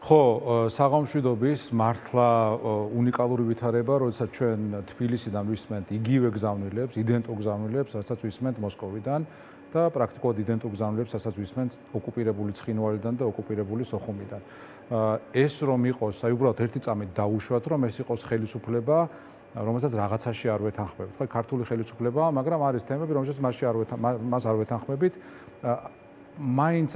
ხო, საღამოშვიდობის მართლა უნიკალური ვითარება, როდესაც ჩვენ თბილისიდან ვისმენთ იგივე გზავნილებს, იდენტურ გზავნილებს, რასაც ვისმენთ მოსკოვიდან და პრაქტიკულად იდენტურ გზავნილებს, რასაც ვისმენთ ოკუპირებული ცხინვალიდან და ოკუპირებული სოხუმიდან. ეს რომ იყოს, აი უბრალოდ ერთი წამით დაუშვათ, რომ ეს იყოს ხელისუფლება, რომელსაც რაღაცაში არ ვეთანხმებით. ხო, ქართული ხელისუფლებაა, მაგრამ არის თემები, რომელსაც მას არ ვეთანხმებით. მაინც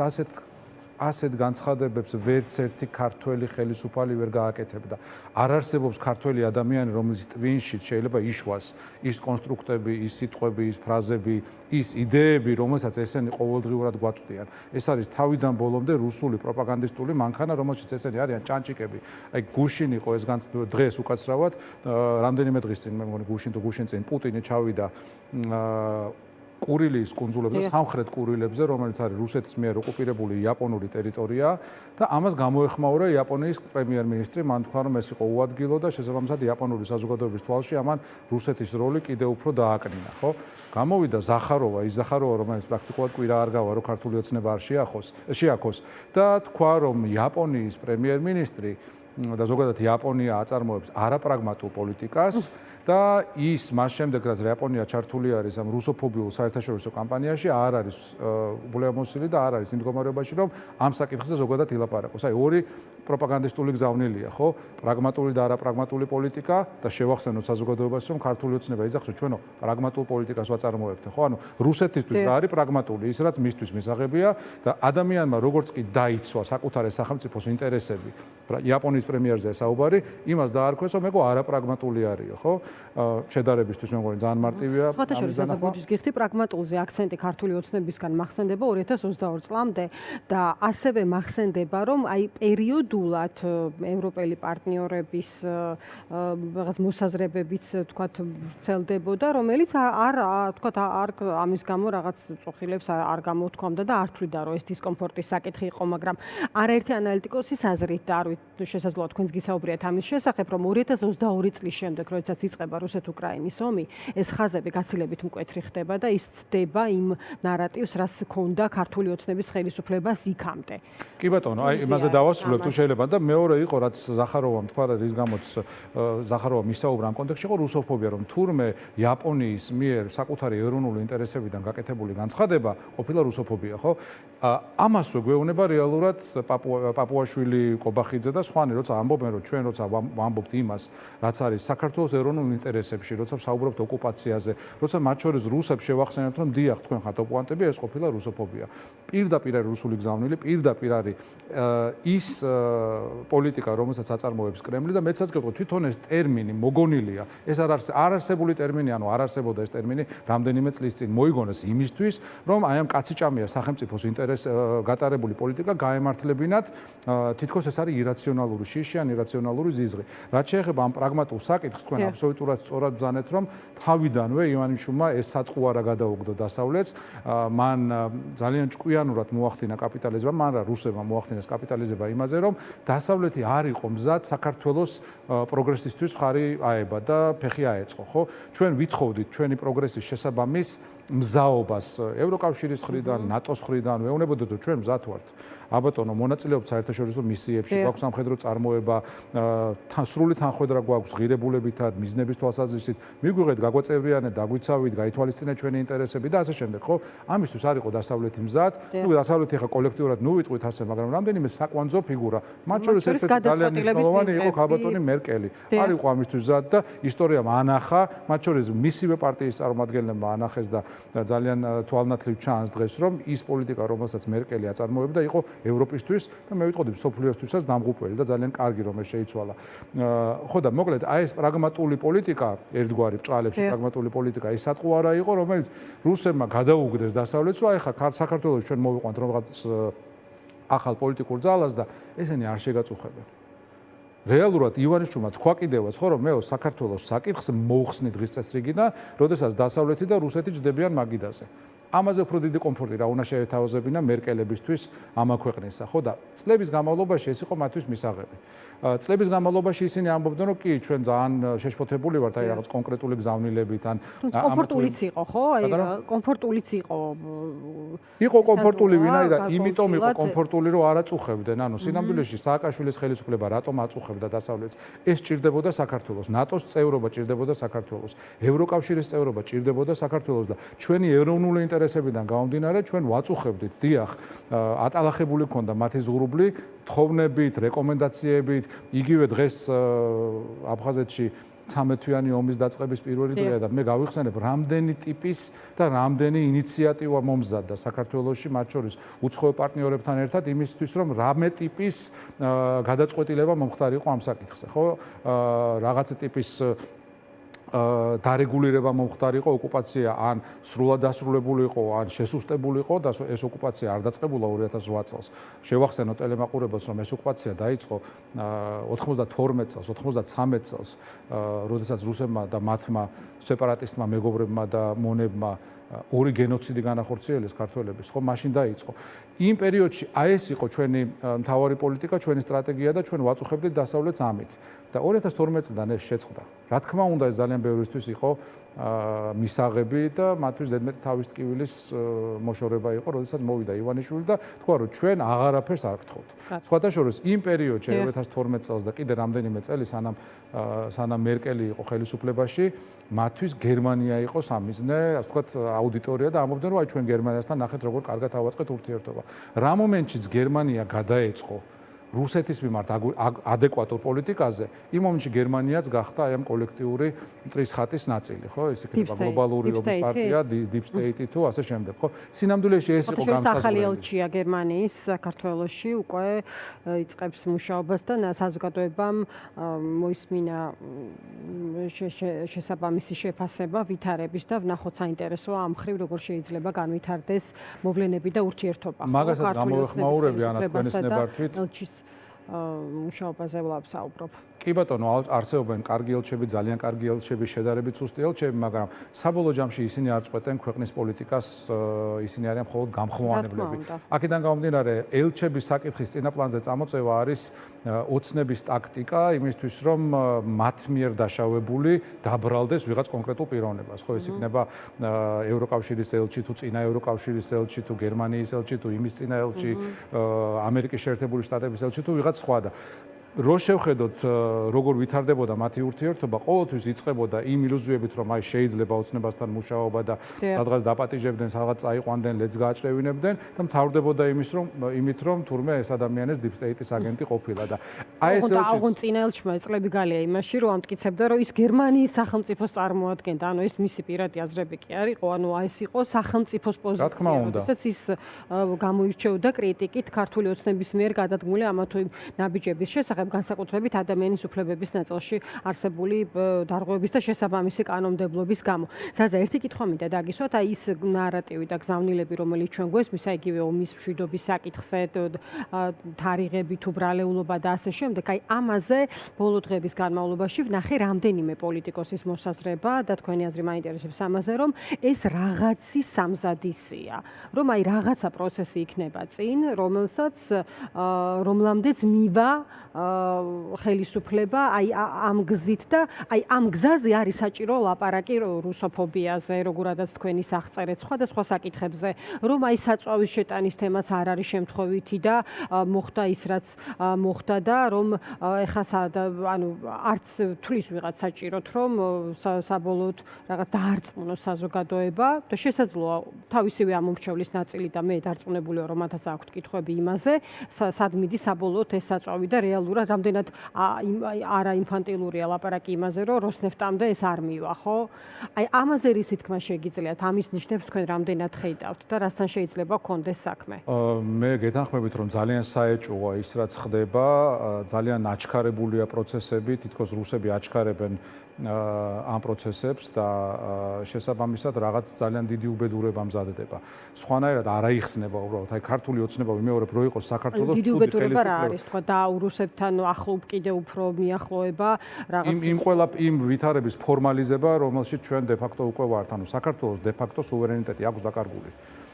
ასეთ განცხადებებს ვერც ერთი ქართველი ხელისუფალი ვერ გააკეთებდა. არ არსებობს ქართველი ადამიანი, რომელიც ტვინში შეიძლება იშვას ის კონსტრუქტები, ის სიტყვები, ის ფრაზები, ის იდეები, რომელსაც ესენი ყოველდღიურად გვაწვდიან. ეს არის თავიდან ბოლომდე რუსული პროპაგანდისტული მანქანა, რომელშიც ესენი არიან ჭანჭიკები. აი გუშინ იყო ეს დღეს უკაცრავად, რამდენიმე დღის წინ მე მგონი გუშინ წინ პუტინი ჩავიდა კურილის კუნძულებზე, სამხრეთ კურილებზე, რომელიც არის რუსეთის მიერ ოკუპირებული იაპონური ტერიტორია და ამას გამოეხმაურა იაპონიის პრემიერ-მინისტრი, მან თქვა, რომ ეს იყო უადგილო და შესაბამისად იაპონური საზოგადოების თვალში ამან რუსეთის როლი კიდევ უფრო დააკნინა, ხო? გამოვიდა ზახაროვა, რომელიც პრაქტიკულად კვირა არ გავა, რომ ქართული ოცნება არ შეაქოს და თქვა, რომ იაპონიის პრემიერ-მინისტრი და ზოგადად იაპონია აწარმოებს არაპრაგმატულ პოლიტიკას და ის მას შემდეგ, რაც იაპონია ჩართული არის ამ რუსოფობიულ საერთაშორისო კამპანიაში, არ არის ულამოსილი და არ არის იმ მდგომარეობაში, რომ ამ საკითხზე ზოგადად ილაპარაკოს. აი, ორი პროპაგანდისტული გზავნილია, ხო? პრაგმატული და არაპრაგმატული პოლიტიკა და შევახსენოთ საზოგადოებას, რომ ქართული ოცნება იძახოს, ჩვენო პრაგმატულ პოლიტიკას ვაწარმოებთ, ხო? ანუ რუსეთისთვის რა არის პრაგმატული? ის რაც მისთვის მისაღებია და ადამიანმა როგორც კი დაიცვა საკუთარი სახელმწიფოს ინტერესები, იაპონიის პრემიერზე საუბარი, იმას დაარქვეს, რომ ეგო არაპრაგმატული არისო, ხო? შედარებისთვის მე მგონი ძალიან მარტივია. სხვათა შორის გაზაფხულის გიხდი პრაგმატულზე აქცენტი ქართული ოცნებისგან მახსენდება 2022 წლამდე და ასევე მახსენდება, რომ აი პერიოდულად ევროპელი პარტნიორების რაღაც მოსაზრებებიც თქვათ ვრცელდებოდა, რომელიც არ ამის გამო რაღაც წუხილებს არ გამოთქვამდა და არ თვლიდა, რომ ეს დისკომფორტის საკითხი იყო, მაგრამ არაერთი ანალიტიკოსის აზრით და არ ვიცი შესაძლოა თქვენს გისაუბრიათ ამის შესახებ, რომ 2022 წლის შემდეგ, როდესაც იწყება რუსეთ-უკრაინის ომი, ეს ხაზები გაცილებით მკვეთრი ხდება და ის ცდება იმ ნარატივს, რაც ჰქონდა ქართული ოცნების ხელისუფლებას იქამდე. კი ბატონო, აი იმაზე დავასრულებ თუ შეიძლება და მეორე იყო, რაც ზახაროვამ თქვა, რის გამოც ზახაროვა მისაუბრა ამ კონტექსტში, იყო რუსოფობია, რომ თურმე იაპონიის მიერ საკუთარი ეროვნული ინტერესებიდან გაკეთებული განცხადება ყოფილა რუსოფობია, ხო? ამასვე გვეუბნება რეალურად პაპუაშვილი, კობახიძე და სხვანი, როცა ამბობენ, რომ ჩვენ როცა ვამბობთ იმას, რაც არის საქართველოს ეროვნულ ინტერესებში, როცა ვსაუბრობთ ოკუპაციაზე, როცა მათ შორის რუსებს შევახსენებთ, რომ დიახ, თქვენ ხართ ოკუპანტები, ეს ყოფილა რუსოფობია. პირდაპირ არის რუსული გზავნილი, პირდაპირ არის ის პოლიტიკა, რომელსაც აწარმოებს კრემლი და მეცაც გეტყვი, თვითონ ეს ტერმინი მოგონილია, ეს არარსებული ტერმინი, ანუ არ არსებობდა ეს ტერმინი რამდენიმე წლის წინ მოიგონეს იმისთვის, რომ აი ამ კაციჭამია სახელმწიფოს გატარებული პოლიტიკა გაემართლებინათ, თითქოს ეს არის ირაციონალური შიში ან ირაციონალური ზიზღი. რაც შეეხება ამ პრაგმატულ საკითხს, თქვენ აბსოლუტურად სწორად ბრძანეთ, რომ თავიდანვე ივანიშვილმა ეს სატყუარა გადაუგდო დასავლეთს, მან ძალიან ჭკვიანურად მოახდინა კაპიტალიზმმა, მან რა რუსებმა მოახდინეს კაპიტალიზება იმაზე, რომ დასავლეთი არ იყო მზად საქართველოს პროგრესისთვის ხარი აება და ფეხი აეწყო, ხო? ჩვენ ვითხოვდით ჩვენი პროგრესის შესაბამის მზაობას ევროკავშირის მხრიდან, ნატოს მხრიდან, ვეუბნებოდეთ, რომ ჩვენ მზად ვართ. აბატონო, მონაწილეობთ საერთაშორისო მისიებში, გვაქვს სამხედრო წარმოება, სრული თანხმედრა გვაქვს ღირებულებითად, მიზნების თვალსაზრისით, მიგვიღეთ გაგვაწევრიანეთ, დაგვიცავით, გაითვალისწინეთ ჩვენი ინტერესები და ასე შემდეგ, ხო? ამისთვის არ იყო დასავლეთი მზად. თუ დასავლეთი ხა კოლექტიურად ნუვიტყვით ასე, მაგრამ რამდენიმე საკვანძო ფიგურა, მათ შორის ერთ-ერთი ძალიან მნიშვნელოვანი იყო ქალბატონი მერკელი. არ იყო ამისთვის მზად და ისტორიამ ანახა, მათ შორის მისივე პარტიის წარმომადგენლებმა ანახეს და ძალიან თვალნათლივ ჩანს დღეს, რომ ის პოლიტიკა, რომელსაც მერკელი აწარმოებდა, იყო ევროპისთვის და მე ვიტყოდი მსოფლიოსთვისაც დამღუპველი და ძალიან კარგი რომ ეს შეიცვალა. ხო და მოკლედ აი ეს პრაგმატული პოლიტიკა, ერთგვარი ბჭყალებში პრაგმატული პოლიტიკა ის სატყუარა იყო, რომელიც რუსებმა გადაუგდეს დასავლეთს, რომ აი ხა საქართველოს ჩვენ მოვიყვანთ რაღაც ახალ პოლიტიკურ ძალას და ესენი არ შეგაწუხებენ. რეალურად ივანიშვილმა თქვა კიდევაც, ხო რომ მე საქართველოს საკითხს მოუხსნი დღის წესრიგი და როდესაც დასავლეთი და რუსეთი ჯდებიან მაგიდაზე. ამაზე უფრო დიდი კომფორტი რა უნდა შეეთავაზებინა მერკელებისთვის ამა ქვეყნისა, ხო და წლების განმავლობაში ეს იყო მათთვის მისაღები. წლების განმავლობაში ისინი ამბობდნენ, რომ კი, ჩვენ ძალიან შეშფოთებული ვართ, აი რაღაც კონკრეტული გზავნილებით ან კომფორტულიც იყო, ხო? აი კომფორტულიც იყო. იყო კომფორტული ვინაიდან, იმიტომ იყო კომფორტული, რომ არ აწუხებდნენ. ანუ სინამდვილეში სააკაშვილის ხელისუფლება რატომ აწუხებდა დასავლეთს? ეს ჭირდებოდა საქართველოს, ნატოს წევრობა ჭირდებოდა საქართველოს, ევროკავშირის წევრობა ჭირდებოდა საქართველოს და ჩვენი ეროვნული ინტერესებიდან გამომდინარე, ჩვენ ვაწუხებდით, დიახ, ატალახებული ქონდა მათი ზღურბლი, თხოვნებით, რეკომენდაციებით, იგივე დღეს აფხაზეთში 13-თვიანი ომის დაწყების პირველი დღეა და მე გავიხსენებ, რამდენი ტიპის და რამდენი ინიციატივა მომზადდა საქართველოში, მათ შორის უცხოელ პარტნიორებთან ერთად იმისთვის, რომ რამე ტიპის გადაწყვეტილება მომხდარიყო ამ საკითხზე, ხო? რაღაცა ტიპის დარეგულირება მომხდარიყო, ოკუპაცია ან სრულად დასრულებული იყო, ან შესუსტებული იყო და ეს ოკუპაცია არ დაწყებულა 2008 წელს. შევახსენო ტელემაყურებელს, რომ ეს ოკუპაცია დაიწყო 92 წელს, 93 წელს, როდესაც რუსებმა და მათმა სეპარატისტმა მეგობრებმა და მონებმა ორი გენოციდი განახორციელეს ქართველების, ხო, მაშინ დაიწყო. იმ პერიოდში აი ეს იყო ჩვენი მთავარი პოლიტიკა, ჩვენი სტრატეგია და ჩვენ ვაწუხებდით დასავლეთს ამით. და 2012 წლიდან ეს შეწყდა. რა თქმა უნდა, ეს ძალიან ბევრისთვის იყო მისაღები და მათთვის ზედმეტი თავის ტკივილის მოშორება იყო, როდესაც მოვიდა ივანიშვილი და თქვა, რომ ჩვენ აღარაფერს არ გთხოვთ. სხვათა შორის იმ პერიოდში 2012 წელს და კიდე რამდენიმე წელი სანამ მერკელი იყო ხელისუფლებაში, მათთვის გერმანია იყო სამიზნე, ასე ვთქვათ, აუდიტორია და ამბობდნენ, რომ აი ჩვენ გერმანიასთან ნახეთ, როგორ კარგად ავაწყეთ ურთიერთობა. რა მომენტშიც გერმანია გადაეწყო რუსეთის მიმართ ადეკვატურ პოლიტიკაზე, იმ მომენტში გერმანიაც გახდა აი ამ კოლექტიური მტრის ხატის ნაწილი, ხო? ეს იქნება გლობალური ობის პარტია, Deep State თუ ასე შემდეგ, ხო? სინამდვილეში ეს იყო განსაზღვრელი. ახალი ელჩია გერმანიის საქართველოში უკვე იწყებს მუშაობას და საზოგადოებამ მოისმინა შესაბამისი შეფასება ვითარების და ვნახოთ საინტერესოა ამ ხრივ როგორ შეიძლება განვითარდეს მოვლენები და ურთიერთობა. მაგასაც გამოვეხმაურები ანა თქვენის ნებართვით. მუშაობაზე ვსაუბრობ. კი ბატონო, არსებობენ კარგი ელჩები, ძალიან კარგი ელჩები, შედარებით სუსტი ელჩები, მაგრამ საბოლოო ჯამში ისინი არ წყვეტენ ქვეყნის პოლიტიკას, ისინი არიან მხოლოდ გამხმოვანებლები. აქედან გამომდინარე, ელჩების საკითხის წინაპლანზე წამოწევა არის ოცნების ტაქტიკა იმისთვის, რომ მათ მიერ დაშავებული დაბრალდეს ვიღაც კონკრეტულ პიროვნებას. ხო, ეს იქნება ევროკავშირის ელჩი თუ წინა ევროკავშირის ელჩი თუ გერმანიის ელჩი თუ იმის წინა ელჩი, ამერიკის შეერთებული შტატების ელჩი თუ ვიღაც სხვა და რო შევხედოთ როგორ ვითარდებოდა მათი ურთიერთობა, ყოველთვის იწყებოდა იმ ილუზიებით, რომ აი შეიძლება ოცნებასთან მუშაობა და სადღაც დაპატიჟებდნენ, სადღაც წაიყვანდნენ, ლედს გააჭრევინებდნენ და მთავრდებოდა იმით, რომ თურმე ეს ადამიანი Deep State-ის აგენტი ყოფილა და აი ეს ელჩი აღუნწინა ელჩმა წლები გალია იმაში, რომ ამტკიცებდა, რომ ის გერმანიის სახელმწიფოს წარმოადგენდა, ანუ ეს მისი პირადი აზრები კი არ იყო, ანუ ეს იყო სახელმწიფოს პოზიცია. რა თქმა უნდა. როდესაც ის გამოირჩეოდა კრიტიკით ქართული ოცნების მიერ გადადგმული ამა თუ იმ ნაბიჯების შესახებ, განსაკუთრებით ადამიანის უფლებების ნაწილში არსებული დარღვევების და შესაბამისი კანონმდებლობის გამო. ზაზა, ერთი კითხვა მინდა დაგისვათ, აი ის ნარატივი და გზავნილები, რომელიც ჩვენ გვესმის, აი იგივე ომის მშვიდობის საკითხზე, თარიღები თუ ბრალეულობა და ასე შემდეგ, აი ამაზე ბოლო დღების განმავლობაში ვნახე რამდენიმე პოლიტიკოსის მოსაზრება და თქვენი აზრი მაინტერესებს ამაზე, რომ ეს რაღაცის სამზადისია, რომ აი რაღაცა პროცესი იქნება წინ, რომლამდეც მივა ხელისუფლება აი ამ გზით და აი ამ გზაზე არის საჭირო ლაპარაკი რუსოფობიაზე, როგორადაც თქვენი აღწერეთ სხვადასხვა საკითხებზე, რომ აი საწვავის შეტანის თემაც არ არის შემთხვევითი და მოხდა ის რაც მოხდა და რომ ეხლა ანუ არც თulis ვიღაც საჭიროთ, რომ საბოლოოდ რაღაც დაარწმუნოს საზოგადოება და შესაძლოა თავისივე ამომრჩევლის ნაწილი და მე დარწმუნებული ვარ, რომ მათაც აქვთ კითხვები იმაზე, სად მიდის საბოლოოდ ეს საწვავი და რეალურად რამდენად არა ინფანტილურია ლაპარაკი იმაზე, რომ როსნეფტამდე ეს არ მივა, ხო? აი ამაზე რისი თქმა შეგიძლიათ? ამის ნიშნებს თქვენ რამდენად ხედავთ და რასთან შეიძლება გქონდეს საქმე? მე გეთანხმებით, რომ ძალიან საეჭვოა ის რაც ხდება, ძალიან აჩქარებულია პროცესები, თითქოს რუსები აჩქარებენ ამ პროცესებს და შესაბამისად რაღაც ძალიან დიდი უბედურება მზადდება. სხვანაირად არ აიხსნება უბრალოდ, აი ქართული ოცნება ვიმეორებ, რო იყოს საქართველოს ცუდი ხელისუფლება. რა არის, თქვა დააურუსებთან რუსეთთან ახლო კიდევ უფრო მიახლოება რაღაც იმ ვითარების ფორმალიზება, რომელშიც ჩვენ de facto უკვე ვართ, ანუ საქართველოს de facto სუვერენიტეტი აქვს დაკარგული.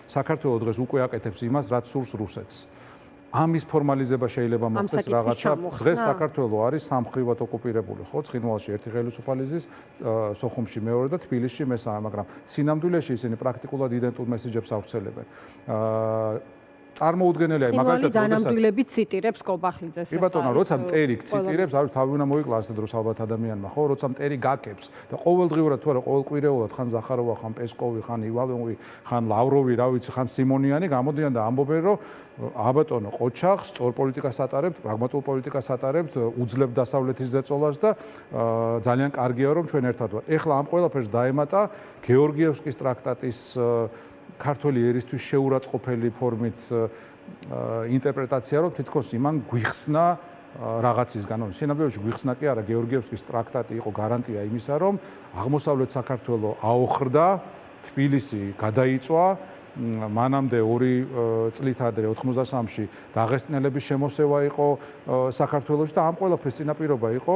საქართველოს დღეს უკვე აკეთებს იმას, რაც სურს რუსეთს. ამის ფორმალიზება შეიძლება მოხდეს რაღაცა. დღეს საქართველოს არის სამხრივად ოკუპირებული, ხო? ცხინვალში ერთი ხელისუფალი ზის, სოხუმში მეორე და თბილისში მესამე, მაგრამ სინამდვილეში ისინი პრაქტიკულად იდენტურ მესიჯებს ავრცელებენ. წარმოუდგენელია მაგალითად როდესაც დანამდვილებით ციტირებს კობახიძეს. კი ბატონო, როცა მტერი ციტირებს, არის თავი უნდა მოიკლას და დროს ალბათ ადამიანმა, ხო? როცა მტერი გაკებს და ყოველდღიურად თუ არა ყოველკვირეულად ხან ზახაროვა, ხან პესკოვი, ხან ივალოვი, ხან ლავროვი, რა ვიცი, ხან სიმონიანი გამოდიან და ამბობენ, რომ აბატონო, ყოჩახს სწორ პოლიტიკას ატარებთ, პრაგმატულ პოლიტიკას ატარებთ, უძლებთ დასავლეთის ზეწოლას და ძალიან კარგია რომ ჩვენ ერთად ვართ. ეხლა ამ ყველაფერს დაემატა გეორგიევსკის ტრაქტატის ქართული ერისთვის შეურაცხყოფელი ფორმით ინტერპრეტაცია, რომ თითქოს იმან გვიხსნა რაღაცისგან, ანუ სინამდვილეში გვიხსნა კი არა, გეორგიევსკის ტრაქტატი იყო გარანტია იმისა, რომ აღმოსავლეთ საქართველოს აოხრდა, თბილისი გადაიწვა, მანამდე 2 წლით ადრე 93-ში დაღესტნელების შემოსევა იყო საქართველოში და ამ ყველაფრის წინაპირობა იყო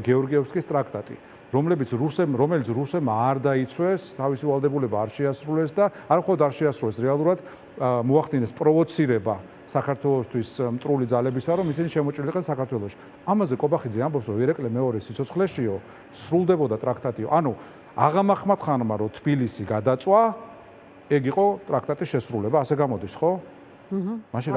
გეორგიევსკის ტრაქტატი. რომელიც რუსებმა არ დაიცვეს, თავისი ვალდებულება არ შეასრულეს და არ მხოლოდ არ შეასრულეს, რეალურად მოახდინეს პროვოცირება საქართველოსთვის მტრული ძალებისა, რომ ისინი შემოჭრილიყენ საქართველოში. ამაზე კობახიძე ამბობს, რომ ერეკლე მეორე სიცოცხლეშიო სრულდებოდა ტრაქტატიო. ანუ აღამახმად ხანმა რომ თბილისი გადაწვა, ეგ იყო ტრაქტატის შესრულება, ასე გამოდის, ხო? მაშინ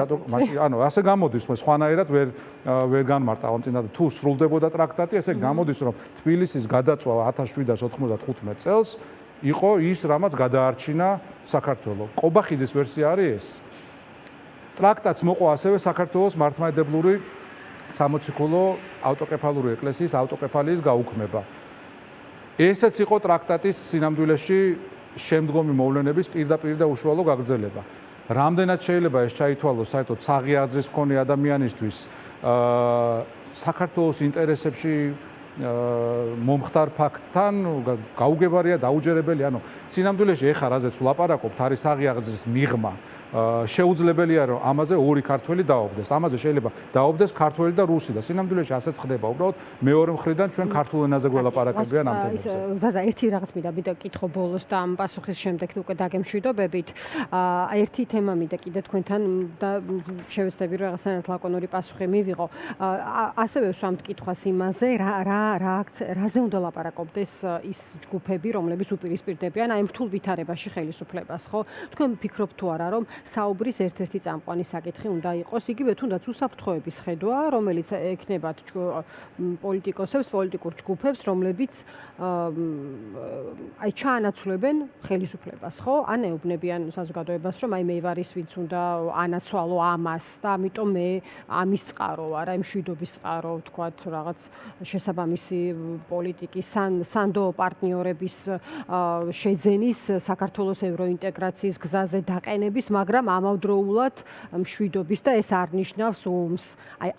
ანუ ასე გამოდის, სხვანაირად ვერ განმარტა ამ წინა თუ სრულდებოდა ტრაქტატი, ესე გამოდის, რომ თბილისის გადაწვა 1795 წელს იყო ის, რამაც გადაარჩინა საქართველო. კობახიძის ვერსია არის ეს. ტრაქტატს მოყვა ასევე საქართველოს მართლმადიდებლური სამოციქულო ავტოკეფალური ეკლესიის ავტოკეფალიის გაუქმება. ესეც იყო ტრაქტატის სინამდვილეში შემდგომი მოვლენების პირდაპირ და უშუალო გაგრძელება. რამდენად შეიძლება ეს ჩაითვალოს საერთოდ საღი აზრის მქონე ადამიანისთვის საქართველოს ინტერესებში მომხდარ ფაქტთან გაუგებარია, დაუჯერებელი, ანუ სინამდვილეში ეხა რაზეც ვლაპარაკობთ, არის საღი აზრის მიღმა. შეუძლებელია რომ ამაზე ორი ქართველი დაობდეს. ამაზე შეიძლება დაობდეს ქართველი და რუსი და სინამდვილეში ასეც ხდება. უბრალოდ მეორე მხრიდან ჩვენ ქართულ ენაზე გველაპარაკებიან ამ თემებზე. ზაზა, ერთი რაღაც მინდა კითხო ბოლოს და ამ პასუხის შემდეგ უკვე დაგემშვიდობებით. ერთი თემა მინდა კიდე თქვენთან და შევეცდები რომ რაღაცნაირად ლაკონური პასუხი მივიღო. ასევე ვსვამთ კითხვას იმაზე, რაზე უნდა ლაპარაკობდეს ის ჯგუფები, რომლებიც უპირისპირდებიან აი რთულ ვითარებაში ხელისუფლებას, ხო? თქვენ ფიქრობთ თუ არა, რომ საუბრის ერთ-ერთი წამყვანი საკითხი უნდა იყოს, იგივე თუნდაც უსაფრთხოების ხედვა, რომელიც ექნებათ პოლიტიკოსებს, პოლიტიკურ ჯგუფებს, რომლებიც აი ჩაანაცვლებენ ხელისუფლებას, ხო? ან ეუბნებიან საზოგადოებას, რომ აი მე ვარ ის, ვინც უნდა ანაცვალო ამას და ამიტომ მე ამის წყარო ვარ, აი მშვიდობის წყარო, ვთქვათ, რაღაც შესაბამისი პოლიტიკის სანდო პარტნიორების შეძენის საქართველოს ევროინტეგრაციის გზაზე დაყენების, მაგრამ ამავდროულად მშვიდობის და ეს არ ნიშნავს ომს. აი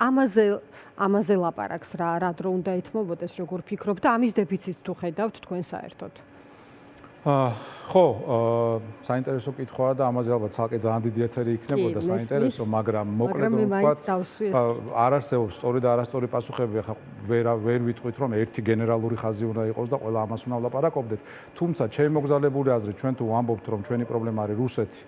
ამაზე ლაპარაკს რა დრო უნდა ეთმობოდეს, როგორ ფიქრობთ და ამის დეფიციტს თუ ხედავთ თქვენ საერთოდ? ხო, საინტერესო კითხვაა და ამაზე ალბათ ცალკე ძალიან დიდი ეთერი იქნებოდა საინტერესო, მაგრამ მოკლედ რომ ვთქვათ, არ არსებობს სწორი და არასწორი პასუხები, ახლა ვერ ვიტყვით რომ ერთი გენერალური ხაზი უნდა იყოს და ყველა ამას უნდა ვლაპარაკობდეთ. თუმცა ჩემი მოგზაურებული აზრით, ჩვენ თუ ვამბობთ რომ ჩვენი პრობლემა არის რუსეთი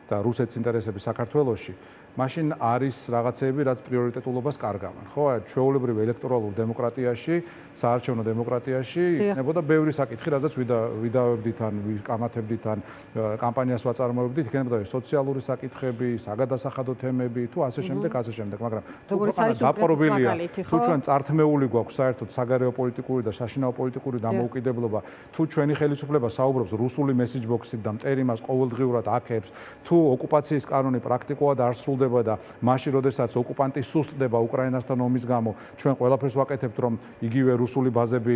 და რუსეთის ინტერესები საქართველოში, მაშინ არის რაღაცეები, რაც პრიორიტეტულობას კარგავენ, ხო? ჩვეულებრივ ელექტორალურ დემოკრატიაში, საარჩევნო დემოკრატიაში იქნებოდა ბევრი საკითხი, რაზეც ვიდავებდით ან ვიკამათებდით ან კამპანიას ვაწარმოებდით, იქნებოდა სოციალური საკითხები, საგადასახადო თემები, თუ ასე შემდეგ, მაგრამ თუ ქვეყანა დაპყრობილია, თუ ჩვენ წართმეული გვაქვს საერთოდ საგარეო პოლიტიკური და საშინაო პოლიტიკური დამოუკიდებლობა, თუ ჩვენი ხელისუფლება საუბრობს რუსული მესიჯ ბოქსით და მტერი მას ყოველდღიურად აქებს, თუ ოკუპაციის კანონი პრაქტიკულად არ სრულდება და მაშინ, როდესაც ოკუპანტი სუსტდება უკრაინასთან ომის გამო, ჩვენ ყველაფერს ვაკეთებთ, რომ იგივე რუსული ბაზები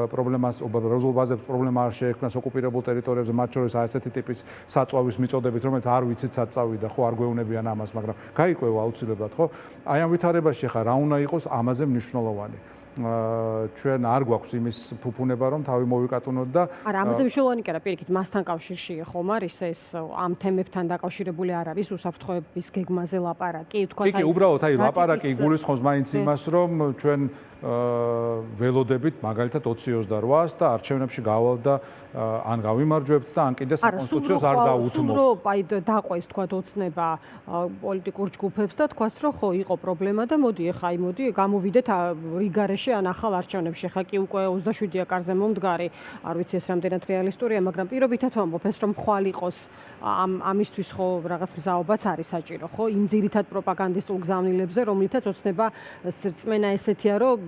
პრობლემა არ შეექმნას ოკუპირებულ ტერიტორიებზე, მათ შორის ასეთი ტიპის საწვავის მიწოდებით, რომელიც არ ვიცით სად წავიდა, ხო, არ გვეუბნებიან ამას, მაგრამ გაიკვევა აუცილებლად, ხო? აი ამ ვითარებაში ხა რა უნდა იყოს ამაზე მნიშვნელოვანი. ჩვენ არ გვაქვს იმის ფუფუნება, რომ თავი მოვიკატუნოთ და არა, ამაზე მნიშვნელოვანი კი არა, პირიქით, მასთან კავშირში ხომ არის ეს ამ თემებთან დაკავშირებული არ არის უსაფრთხოების გეგმაზე ლაპარაკი, თქვა კი, უბრალოდ აი ლაპარაკი გულისხმობს მაინც იმას, რომ ჩვენ ველოდებით მაგალითად 2028-ს და არჩევნებში გავალ და ან გავიმარჯვებთ და ან კიდე საკონსტიტუციოს არ დაუთმობთ. სულ რომ აი დაყვეს თქვა ოცნება პოლიტიკურ ჯგუფებს და თქვას რომ ხო იყო პრობლემა და მოდი გამოვიდეთ რიგარეში ან ახალ არჩევნებში. ხა კი უკვე 27-ია კარზე მომდგარი, არ ვიცი ეს რამდენად რეალისტურია, მაგრამ პირობითად ვამბობ ეს რომ ხვალ იყოს ამისთვის ხო რაღაც მზაობაც არის საჭირო, ხო? იმ ძირითად პროპაგანდისტულ გზავნილებზე, რომლითაც ოცნება რწმენა ესეთია, რომ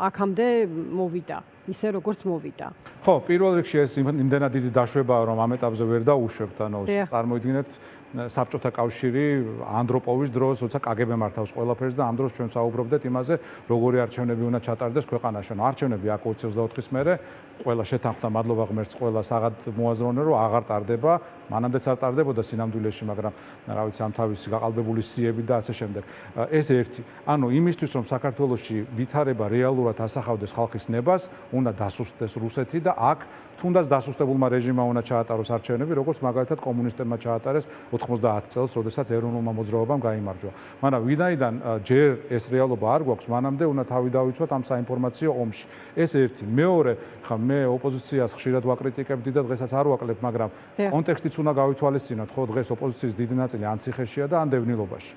აქამდე მოვიდა. ისე როგორც მოვიდა. ხო, პირველ რიგში ეს იმდენად დიდი დაშვებაა, რომ ამ ეტაპზე ვერ დაუშვებთ, ანუ წარმოიდგინეთ საბჭოთა კავშირი ანდროპოვის დროს, როცა კგბ მართავს ყველაფერს და ამ დროს ჩვენ საუბრობდეთ იმაზე, როგორი არჩევნები უნდა ჩატარდეს ქვეყანაში. ანუ არჩევნები აქ 2024-ის მერე ყველა შეთანხმდა, მადლობა ღმერთს, ყველა საღად მოაზროვნა, რომ აღარ ტარდება, მანამდეც არ ტარდებოდა სინამდვილეში, მაგრამ რა ვიცი, ამ თავისი გაყალბებული სიები და ასე შემდეგ. ეს ერთი. ანუ იმისთვის, რომ საქართველოში ვითარება რეალურად ასახავდეს ხალხის ნებას, უნდა დასუსტდეს რუსეთი და აქ თუნდაც დასუსტებულმა რეჟიმმა უნდა ჩაატაროს არჩევნები, როგორც მაგალითად კომუნისტებმა ჩაატარეს 90 წელს, როდესაც ეროვნულმა მოძრაობამ გაიმარჯვა. მაგრამ ვინაიდან ჯერ ეს რეალობა არ გვაქვს, მანამდე უნდა თავი დავიცვათ ამ საინფორმაციო ომში. ეს ერთი. მეორე, ხა მე ოპოზიციას ხშირად ვაკრიტიკებდი და დღესაც არ ვაკლებ, მაგრამ კონტექსტიც უნდა გავითვალისწინოთ, ხო, დღეს ოპოზიციის დიდი ნაწილი ან ციხეშია და ან დევნილობაში.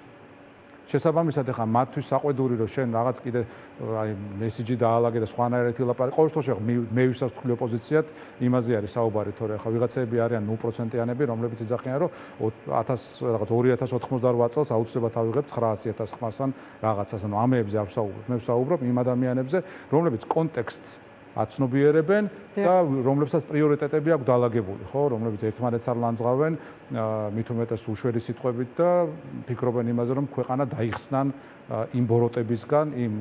შესაბამისად, ახლა მათთვის საყვედური რომ შენ რაღაც კიდე აი მესიჯი დაალაგე და სხვანაირად ილაპარაკე. ყოველ შემთხვევაში მე ვისაც ვთქვი ოპოზიციად, იმაზე არის საუბარი, თორე ახლა ვიღაცები არიან 0%-იანები, რომლებიც იძახიან, რომ 2088 წელს აუცილებლად ავიღებ 900.000 ხმას ან რაღაცას. ანუ ამეებზე არ ვსაუბრობ. მე ვსაუბრობ იმ ადამიანებზე, რომლებიც კონტექსტს აცნობიერებენ და რომლებსაც პრიორიტეტები აქვს დალაგებული, ხო, რომლებიც ერთმანეთს არ ლანძღავენ, მით უმეტეს უშვერი სიტყვებით და ფიქრობენ იმაზე, რომ ქვეყანა დაიხსნან იმ ბოროტებისგან, იმ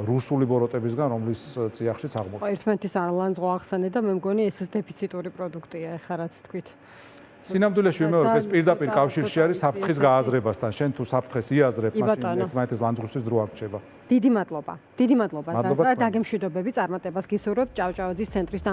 რუსული ბოროტებისგან, რომლის წიაღშიც აღმოჩნდა. ერთმანეთის არ ლანძღვა ახსენე და მე მგონი ეს დეფიციტური პროდუქტია, ეხლა რაც თქვით. სინამდვილეში ვიმეორებ, ეს პირდაპირ კავშირში არის საფრთხის გააზრებასთან. შენ თუ საფრთხეს იაზრებ, მაშინ ერთმანეთის ლანძღვისთვის დრო არ რჩება. დიდი მადლობა. დიდი მადლობა ზაზა, დაგემშვიდობები წარმატებას გისურვებ ჭავჭავაძის ცენტრის